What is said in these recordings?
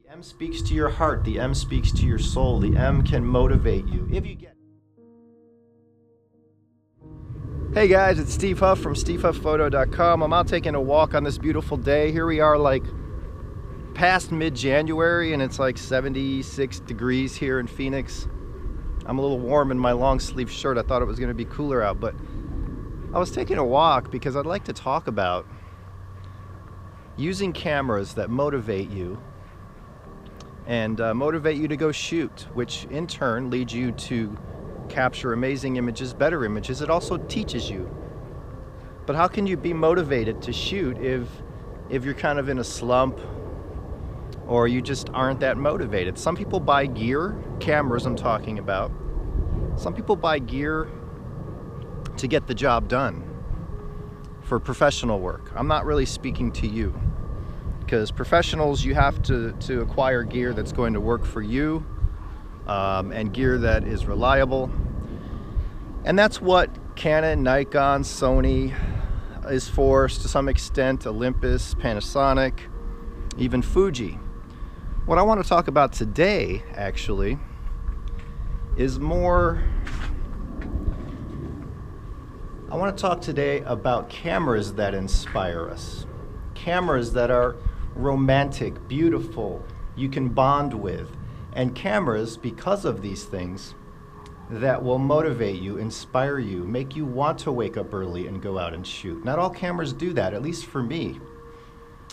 The M speaks to your heart. The M speaks to your soul. The M can motivate you. If you get... Hey guys, it's Steve Huff from SteveHuffPhoto.com. I'm out taking a walk on this beautiful day. Here we are like past mid-January and it's like 76 degrees here in Phoenix. I'm a little warm in my long sleeve shirt. I thought it was going to be cooler out, but I was taking a walk because I'd like to talk about using cameras that motivate you and motivate you to go shoot, which in turn leads you to capture amazing images, better images. It also teaches you. But how can you be motivated to shoot if you're kind of in a slump or you just aren't that motivated? Some people buy gear, cameras I'm talking about. Some people buy gear to get the job done for professional work. I'm not really speaking to you, because professionals, you have to acquire gear that's going to work for you and gear that is reliable. And that's what Canon, Nikon, Sony is for to some extent, Olympus, Panasonic, even Fuji. What I want to talk about today, actually, is more... I want to talk today about cameras that inspire us. Cameras that are romantic, beautiful, you can bond with. And cameras, because of these things, that will motivate you, inspire you, make you want to wake up early and go out and shoot. Not all cameras do that, at least for me.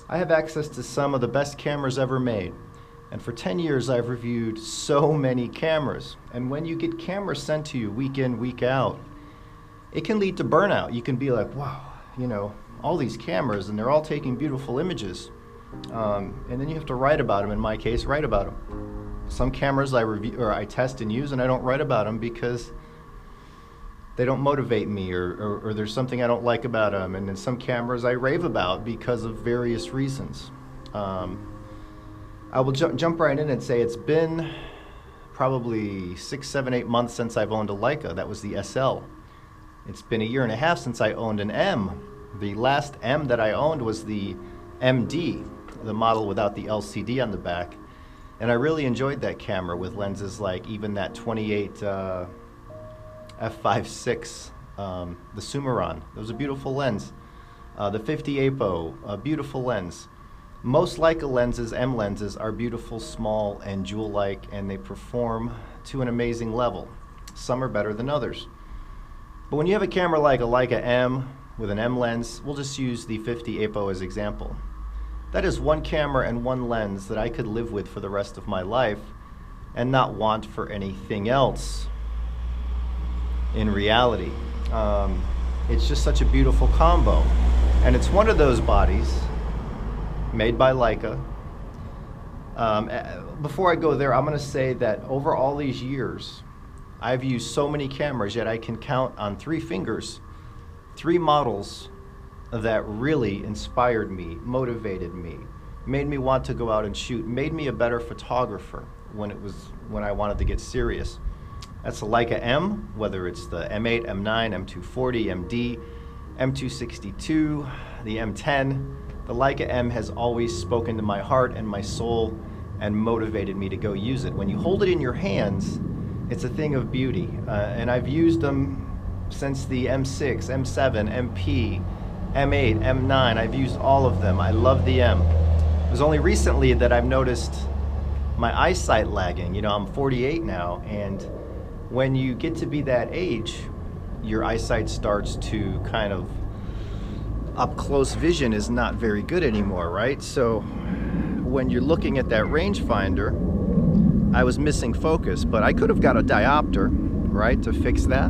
I have access to some of the best cameras ever made. And for 10 years, I've reviewed so many cameras. And when you get cameras sent to you week in, week out, it can lead to burnout. You can be like, wow, you know, all these cameras and they're all taking beautiful images. And then you have to write about them. In my case, write about them. Some cameras I review or I test and use and I don't write about them because they don't motivate me or there's something I don't like about them. And then some cameras I rave about because of various reasons. I will jump right in and say it's been probably 6, 7, 8 months since I've owned a Leica. That was the SL. It's been 1.5 years since I owned an M. The last M that I owned was the MD, the model without the LCD on the back. And I really enjoyed that camera with lenses like even that 28 f/5.6, the Sumeron. It was a beautiful lens. The 50 Apo, a beautiful lens. Most Leica lenses, M lenses, are beautiful, small, and jewel-like, and they perform to an amazing level. Some are better than others. But when you have a camera like a Leica M with an M lens, we'll just use the 50 Apo as example. That is one camera and one lens that I could live with for the rest of my life and not want for anything else in reality. It's just such a beautiful combo. And it's one of those bodies made by Leica. Before I go there, I'm going to say that over all these years, I've used so many cameras, yet I can count on 3 fingers 3 models that really inspired me, motivated me, made me want to go out and shoot, made me a better photographer when I wanted to get serious. That's the Leica M, whether it's the M8, M9, M240, MD, M262, the M10. The Leica M has always spoken to my heart and my soul and motivated me to go use it. When you hold it in your hands, it's a thing of beauty. And I've used them since the M6, M7, MP, M8, M9. I've used all of them. I love the M. It was only recently that I've noticed my eyesight lagging. You know, I'm 48 now, and when you get to be that age, your eyesight starts to kind of, up close vision is not very good anymore, right? So when you're looking at that rangefinder, I was missing focus, but I could have got a diopter, right, to fix that.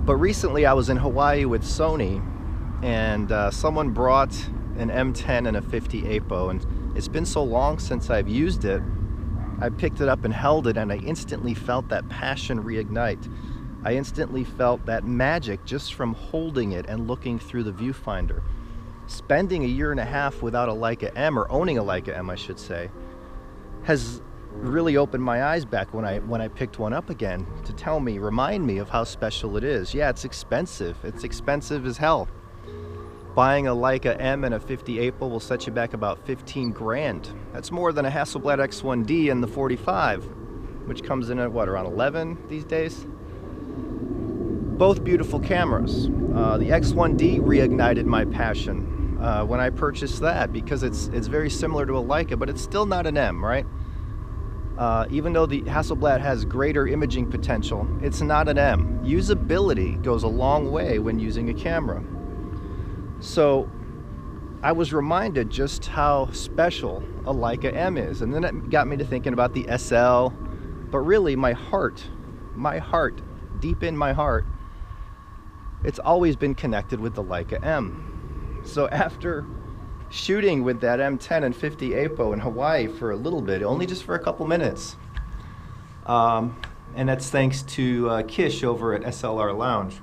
But recently I was in Hawaii with Sony, and someone brought an M10 and a 50 Apo, and it's been so long since I've used it. I picked it up and held it, and I instantly felt that passion reignite. I instantly felt that magic just from holding it and looking through the viewfinder. Spending 1.5 years without a Leica M, or owning a Leica M I should say, has really opened my eyes back when I picked one up again to remind me of how special it is. Yeah, it's expensive. It's expensive as hell. Buying a Leica M and a 50 will set you back about 15 grand. That's more than a Hasselblad X1D and the 45, which comes in at what, around 11 these days? Both beautiful cameras. The X1D reignited my passion when I purchased that, because it's very similar to a Leica, but it's still not an M, right? Even though the Hasselblad has greater imaging potential, it's not an M. Usability goes a long way when using a camera. So I was reminded just how special a Leica M is, and then it got me to thinking about the SL, but really my heart, deep in my heart, it's always been connected with the Leica M. So after shooting with that M10 and 50 in Hawaii for a little bit, only just for a couple minutes, and that's thanks to Kish over at SLR Lounge.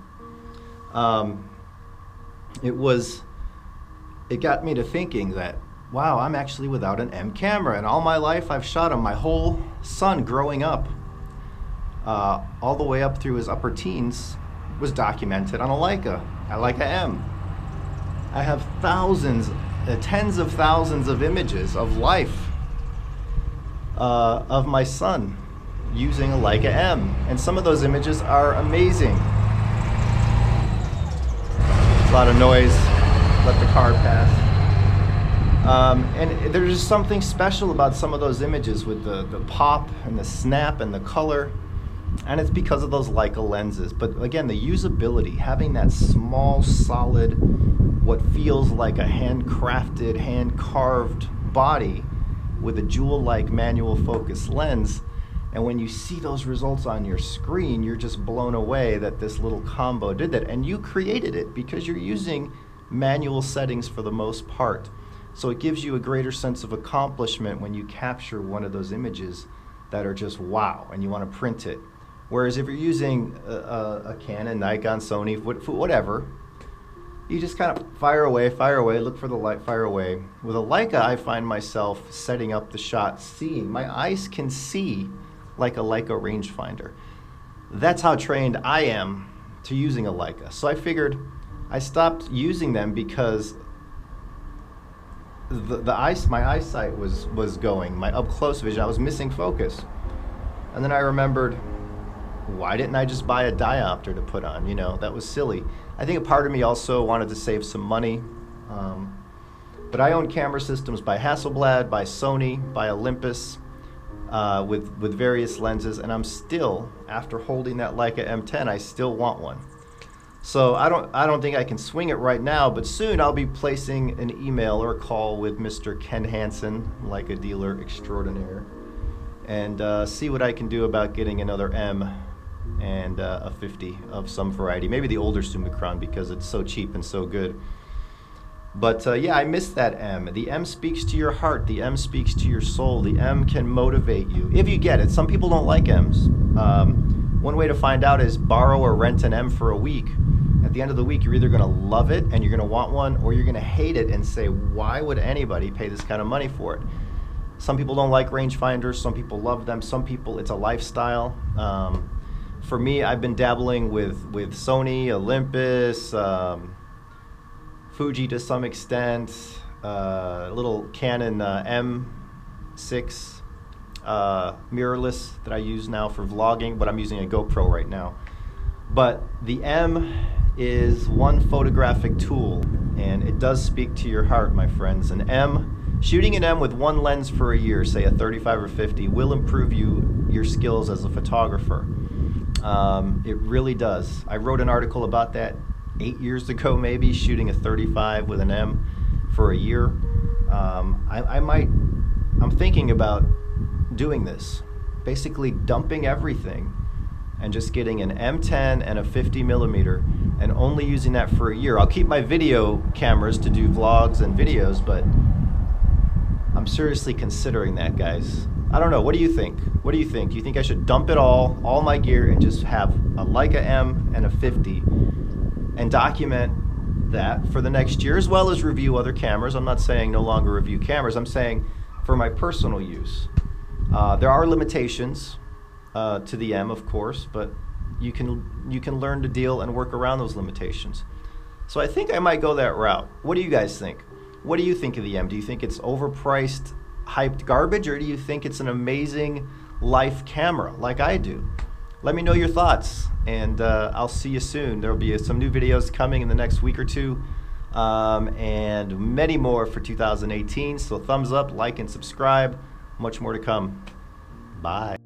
It got me to thinking that, wow, I'm actually without an M camera, and all my life I've shot him. My whole son growing up, all the way up through his upper teens, was documented on a Leica M. I have thousands, tens of thousands of images of life of my son using a Leica M, and some of those images are amazing. A lot of noise, let the car pass. And there's just something special about some of those images with the pop and the snap and the color, and it's because of those Leica lenses. But again, the usability, having that small, solid, what feels like a handcrafted, hand-carved body with a jewel-like manual focus lens, and when you see those results on your screen, you're just blown away that this little combo did that. And you created it because you're using manual settings for the most part. So it gives you a greater sense of accomplishment when you capture one of those images that are just wow, and you want to print it. Whereas if you're using a Canon, Nikon, Sony, whatever, you just kind of fire away, look for the light, fire away. With a Leica, I find myself setting up the shot, seeing. My eyes can see like a Leica rangefinder. That's how trained I am to using a Leica. So I figured I stopped using them because my eyesight was going, my up close vision, I was missing focus. And then I remembered, why didn't I just buy a diopter to put on? You know, that was silly. I think a part of me also wanted to save some money. But I own camera systems by Hasselblad, by Sony, by Olympus, with various lenses, and I'm still, after holding that Leica M10, I still want one. So I don't think I can swing it right now, but soon I'll be placing an email or a call with Mr. Ken Hansen, Leica dealer extraordinaire, and see what I can do about getting another M and a 50 of some variety. Maybe the older Summicron, because it's so cheap and so good. But yeah, I miss that M. The M speaks to your heart. The M speaks to your soul. The M can motivate you, if you get it. Some people don't like M's. One way to find out is borrow or rent an M for a week. At the end of the week, you're either going to love it and you're going to want one, or you're going to hate it and say, why would anybody pay this kind of money for it? Some people don't like rangefinders. Some people love them. Some people, it's a lifestyle. For me, I've been dabbling with Sony, Olympus, Fuji to some extent, little Canon M6 mirrorless that I use now for vlogging, but I'm using a GoPro right now. But the M is one photographic tool, and it does speak to your heart, my friends. Shooting an M with one lens for a year, say a 35 or 50, will improve your skills as a photographer. It really does. I wrote an article about that 8 years ago, maybe, shooting a 35 with an M for a year. I'm thinking about doing this, basically dumping everything and just getting an M10 and a 50mm and only using that for a year. I'll keep my video cameras to do vlogs and videos, but I'm seriously considering that, guys. I don't know, what do you think? What do you think? Do you think I should dump it all my gear, and just have a Leica M and a 50 and document that for the next year, as well as review other cameras? I'm not saying no longer review cameras, I'm saying for my personal use. There are limitations to the M, of course, but you can learn to deal and work around those limitations. So I think I might go that route. What do you guys think? What do you think of the M? Do you think it's overpriced, hyped garbage, or do you think it's an amazing life camera like I do? Let me know your thoughts, and I'll see you soon. There will be some new videos coming in the next week or two, and many more for 2018. So thumbs up, like, and subscribe. Much more to come. Bye.